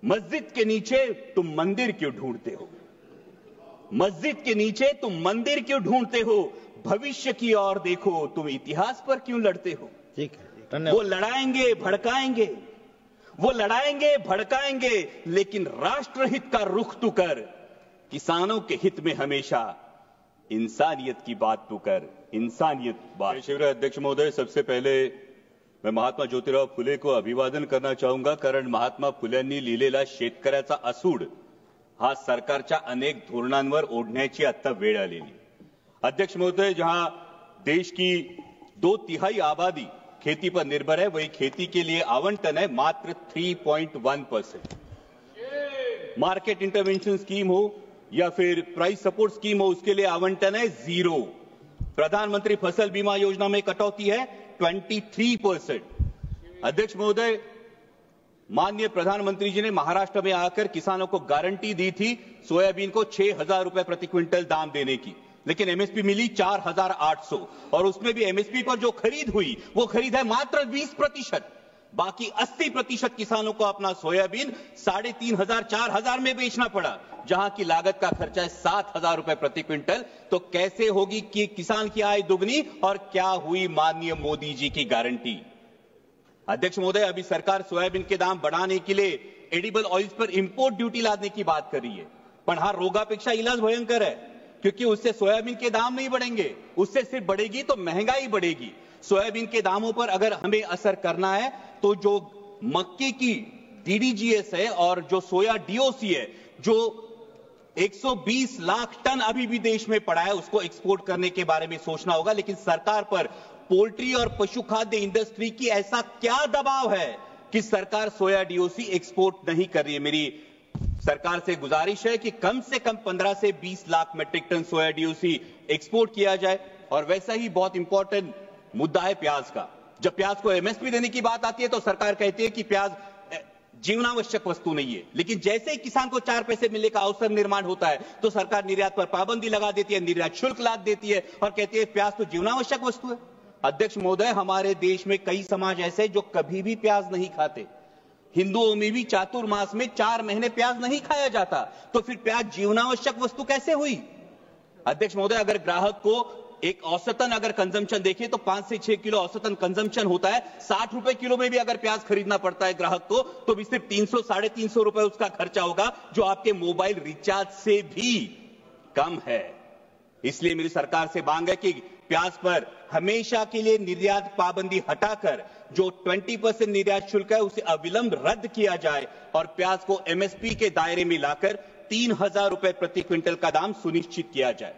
मस्जिद के नीचे तुम मंदिर क्यों ढूंढते हो? मस्जिद के नीचे तुम मंदिर क्यों ढूंढते हो? भविष्य की ओर देखो, तुम इतिहास पर क्यों लड़ते हो? ठीक है, धन्यवाद। वो लड़ाएंगे भड़काएंगे, वो लड़ाएंगे भड़काएंगे, लेकिन राष्ट्रहित का रुख तू कर, किसानों के हित में हमेशा इंसानियत की बात तू कर, इंसानियत बात। शिवराज अध्यक्ष महोदय, सबसे पहले मैं महात्मा ज्योतिराव फुले को अभिवादन करना चाहूंगा, कारण महात्मा फुल्यांनी लिहिलेला शेतकऱ्याचा असूड हा सरकारच्या अनेक धोरणांवर ओढण्याची आता वेळ आलेली। अध्यक्ष महोदय, जहां देश की 2/3 आबादी खेती पर निर्भर है, वही खेती के लिए आवंटन है मात्र 3.1%। मार्केट इंटरवेंशन स्कीम हो या फिर प्राइस सपोर्ट स्कीम हो, उसके लिए आवंटन है 0। प्रधानमंत्री फसल बीमा योजना में कटौती है 23%। अध्यक्ष महोदय, माननीय प्रधानमंत्री जी ने महाराष्ट्र में आकर किसानों को गारंटी दी थी सोयाबीन को 6,000 रुपए प्रति क्विंटल दाम देने की, लेकिन एमएसपी मिली 4,800 और उसमें भी एमएसपी पर जो खरीद हुई वो खरीद है मात्र 20%। बाकी 80% किसानों को अपना सोयाबीन 3,500 4,000 में बेचना पड़ा, जहां की लागत का खर्चा है 7,000 रुपए प्रति क्विंटल। तो कैसे होगी कि किसान की आय दुगनी, और क्या हुई माननीय मोदी जी की गारंटी? अध्यक्ष महोदय, अभी सरकार सोयाबीन के दाम बढ़ाने के लिए एडिबल ऑयल्स पर इंपोर्ट ड्यूटी लादने की बात कर रही है, पण हा रोगापेक्षा इलाज भयंकर है, क्योंकि उससे सोयाबीन के दाम नहीं बढ़ेंगे, उससे सिर्फ बढ़ेगी तो महंगाई बढ़ेगी। सोयाबीन के दामों पर अगर हमें असर करना है तो जो मक्के की डीडीजीएस है और जो सोया डीओसी है, जो 120 लाख टन अभी भी देश में पड़ा है, उसको एक्सपोर्ट करने के बारे में सोचना होगा। लेकिन सरकार पर पोल्ट्री और पशु खाद्य इंडस्ट्री की ऐसा क्या दबाव है कि सरकार सोया डीओसी एक्सपोर्ट नहीं कर रही है? मेरी सरकार से गुजारिश है कि कम से कम 15 से 20 लाख मेट्रिक टन सोया डीओसी एक्सपोर्ट किया जाए। और वैसा ही बहुत इंपॉर्टेंट मुद्दा है प्याज का। जब प्याज को एमएसपी देने की बात आती है तो सरकार कहती है कि प्याज जीवनावश्यक वस्तु नहीं है, लेकिन जैसे ही किसान को 4 पैसे मिलने का अवसर निर्माण होता है तो सरकार निर्यात पर पाबंदी लगा देती है, निर्यात शुल्क लाद देती है और कहती है प्याज तो जीवनावश्यक वस्तु है। अध्यक्ष महोदय, हमारे देश में कई समाज ऐसे जो कभी भी प्याज नहीं खाते। हिंदुओं में भी चातुर्मास में 4 महीने प्याज नहीं खाया जाता, तो फिर प्याज जीवनावश्यक वस्तु कैसे हुई? अध्यक्ष महोदय, अगर ग्राहक को एक औसतन अगर कंजम्पशन देखें तो 5 से 6 किलो औसतन कंजम्पशन होता है। 60 रुपए किलो में भी अगर प्याज खरीदना पड़ता है ग्राहक को, तो भी सिर्फ 300 साढ़े 300 रुपए उसका खर्चा होगा, जो आपके मोबाइल रिचार्ज से भी कम है। इसलिए मेरी सरकार से मांग है कि प्याज पर हमेशा के लिए निर्यात पाबंदी हटाकर जो 20% निर्यात शुल्क है उसे अविलंब रद्द किया जाए और प्याज को एमएसपी के दायरे में लाकर 3,000 रुपए प्रति क्विंटल का दाम सुनिश्चित किया जाए।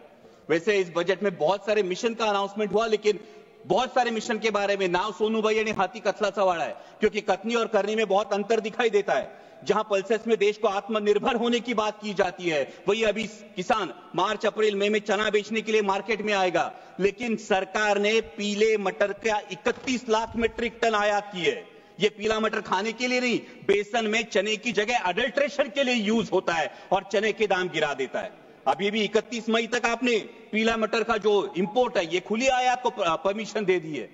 वैसे इस बजट में बहुत सारे मिशन का अनाउंसमेंट हुआ, लेकिन बहुत सारे मिशन के बारे में नाव सोनू भैया ने हाथी कथला वाला है, क्योंकि कथनी और करनी में बहुत अंतर दिखाई देता है। जहां पल्सेस में देश को आत्मनिर्भर होने की बात की जाती है, वही अभी किसान मार्च अप्रैल मई में चना बेचने के लिए मार्केट में आएगा, लेकिन सरकार ने पीले मटर का 31 लाख मीट्रिक टन आयात की है। ये पीला मटर खाने के लिए नहीं, बेसन में चने की जगह अडल्ट्रेशन के लिए यूज होता है और चने के दाम गिरा देता है। अभी भी 31 मई तक आपने पीला मटर का जो इंपोर्ट है ये खुली आयात को परमिशन दे दी है।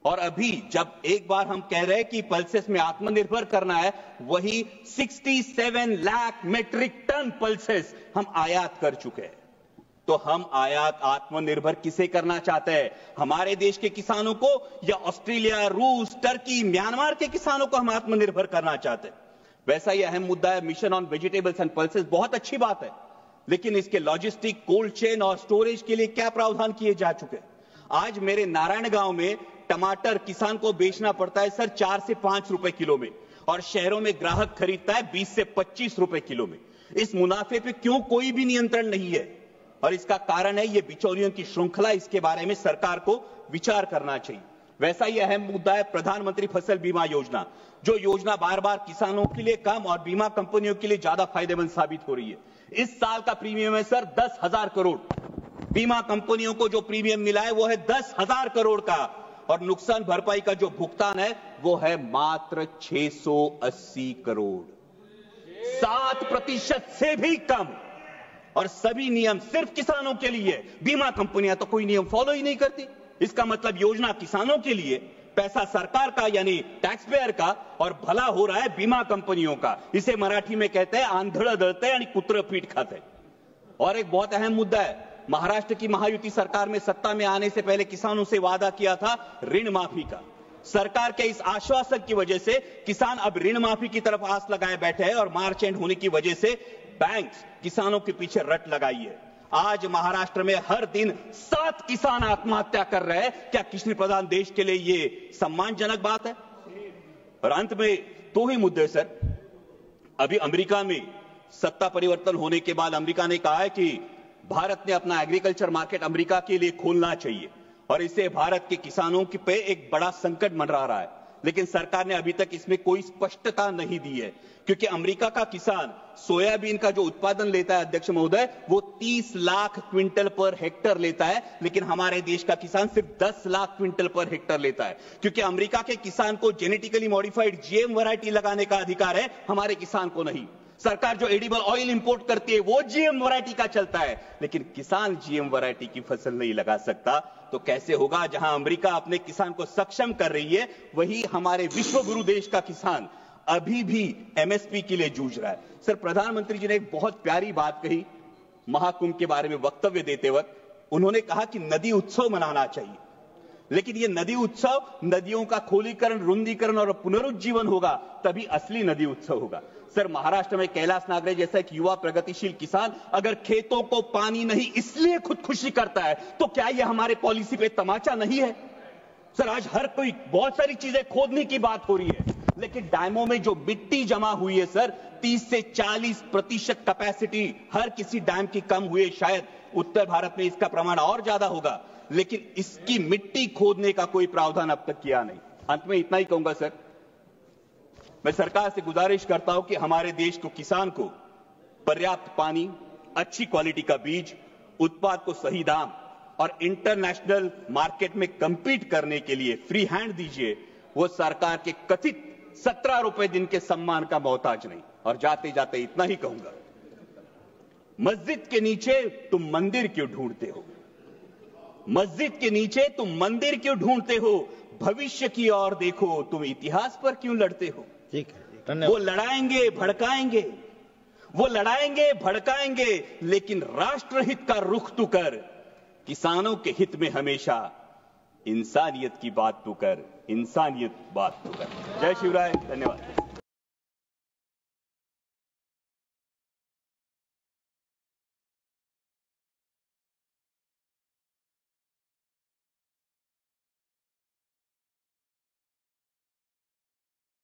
और अभी जब एक बार हम कह रहे हैं कि पल्सेस में आत्मनिर्भर करना है, वही 67 लाख मीट्रिक टन पल्सेस हम आयात कर चुके हैं। तो हम आयात आत्मनिर्भर किसे करना चाहते हैं? हमारे देश के किसानों को, या ऑस्ट्रेलिया, रूस, टर्की, म्यांमार के किसानों को हम आत्मनिर्भर करना चाहते हैं? वैसा ही अहम मुद्दा है mission on vegetables and pulses. बहुत अच्छी बात है, लेकिन इसके लॉजिस्टिक, कोल्ड चेन और स्टोरेज के लिए क्या प्रावधान किए जा चुके हैं? आज मेरे नारायण गांव में टमाटर किसान को बेचना पड़ता है सर 4 से 5 रुपए किलो में, और शहरों में ग्राहक खरीदता है 20 से 25 रुपए किलो में। इस मुनाफे पे क्यों कोई भी नियंत्रण नहीं है? और इसका कारण है ये बिचौलियों की श्रृंखला। इसके बारे में सरकार को विचार करना चाहिए। वैसा ही अहम मुद्दा है प्रधानमंत्री फसल बीमा योजना, जो योजना बार बार किसानों के लिए कम और बीमा कंपनियों के लिए ज्यादा फायदेमंद साबित हो रही है। इस साल का प्रीमियम है सर 10,000 करोड़। बीमा कंपनियों को जो प्रीमियम मिला है वो है 10,000 करोड़ का, और नुकसान भरपाई का जो भुगतान है वो है मात्र 680 करोड़, 7% से भी कम। और सभी नियम सिर्फ किसानों के लिए। बीमा कंपनियां तो कोई नियम फॉलो ही नहीं करती। इसका मतलब योजना किसानों के लिए, पैसा सरकार का यानी टैक्स पेयर का, और भला हो रहा है बीमा कंपनियों का। इसे मराठी में कहते हैं आंधळ दळते आणि कुत्र पीठ खाते। और एक बहुत अहम मुद्दा है, महाराष्ट्र की महायुति सरकार में सत्ता में आने से पहले किसानों से वादा किया था ऋण माफी का। सरकार के इस आश्वासन की वजह से किसान अब ऋण माफी की तरफ आस लगाए बैठे हैं और मार्च एंड होने की वजह से बैंक किसानों के पीछे रट लगाई है। आज महाराष्ट्र में हर दिन 7 किसान आत्महत्या कर रहे हैं। क्या कृषि प्रधान देश के लिए ये सम्मानजनक बात है? और अंत में 2 ही मुद्दे सर। अभी अमेरिका में सत्ता परिवर्तन होने के बाद अमेरिका ने कहा है कि भारत ने अपना एग्रीकल्चर मार्केट अमेरिका के लिए खोलना चाहिए और इससे भारत के किसानों के पे एक बड़ा संकट मंडरा रहा है। लेकिन सरकार ने अभी तक इसमें कोई स्पष्टता नहीं दी है, क्योंकि अमेरिका का किसान सोयाबीन का जो उत्पादन लेता है अध्यक्ष महोदय, वो 30 लाख क्विंटल पर हेक्टर लेता है, लेकिन हमारे देश का किसान सिर्फ 10 लाख क्विंटल पर हेक्टर लेता है। क्योंकि अमेरिका के किसान को जेनेटिकली मॉडिफाइड जीएम वैरायटी लगाने का अधिकार है, हमारे किसान को नहीं। सरकार जो एडिबल ऑयल इंपोर्ट करती है वो जीएम वैरायटी का चलता है, लेकिन किसान जीएम वैरायटी की फसल नहीं लगा सकता। तो कैसे होगा? जहां अमेरिका अपने किसान को सक्षम कर रही है, वही हमारे विश्व गुरु देश का किसान अभी भी एमएसपी के लिए जूझ रहा है। सर, प्रधानमंत्री जी ने एक बहुत प्यारी बात कही महाकुंभ के बारे में वक्तव्य देते वक्त। उन्होंने कहा कि नदी उत्सव मनाना चाहिए, लेकिन ये नदी उत्सव नदियों का खोलीकरण, रुंदीकरण और पुनरुज्जीवन होगा, तभी असली नदी उत्सव होगा। सर, महाराष्ट्र में कैलाश नागरे जैसा एक युवा प्रगतिशील किसान अगर खेतों को पानी नहीं इसलिए खुदकुशी करता है, तो क्या ये हमारे पॉलिसी पे तमाचा नहीं है? सर, आज हर कोई बहुत सारी चीजें खोदने की बात हो रही है, लेकिन डैमों में जो मिट्टी जमा हुई है सर, 30 से 40% कैपेसिटी हर किसी डैम की कम हुई है। शायद उत्तर भारत में इसका प्रमाण और ज्यादा होगा, लेकिन इसकी मिट्टी खोदने का कोई प्रावधान अब तक किया नहीं। अंत में इतना ही कहूंगा सर, मैं सरकार से गुजारिश करता हूं कि हमारे देश को, किसान को पर्याप्त पानी, अच्छी क्वालिटी का बीज, उत्पाद को सही दाम और इंटरनेशनल मार्केट में कंपीट करने के लिए फ्री हैंड दीजिए। वो सरकार के कथित 17 रुपए दिन के सम्मान का मोहताज नहीं। और जाते जाते इतना ही कहूंगा, मस्जिद के नीचे तुम मंदिर क्यों ढूंढते हो? मस्जिद के नीचे तुम मंदिर क्यों ढूंढते हो? भविष्य की ओर देखो, तुम इतिहास पर क्यों लड़ते हो? ठीक है, धन्यवाद। वो लड़ाएंगे भड़काएंगे, वो लड़ाएंगे भड़काएंगे, लेकिन राष्ट्रहित का रुख तू कर। किसानों के हित में हमेशा इंसानियत की बात तू कर, इंसानियत बात तू कर। जय शिवराय, धन्यवाद।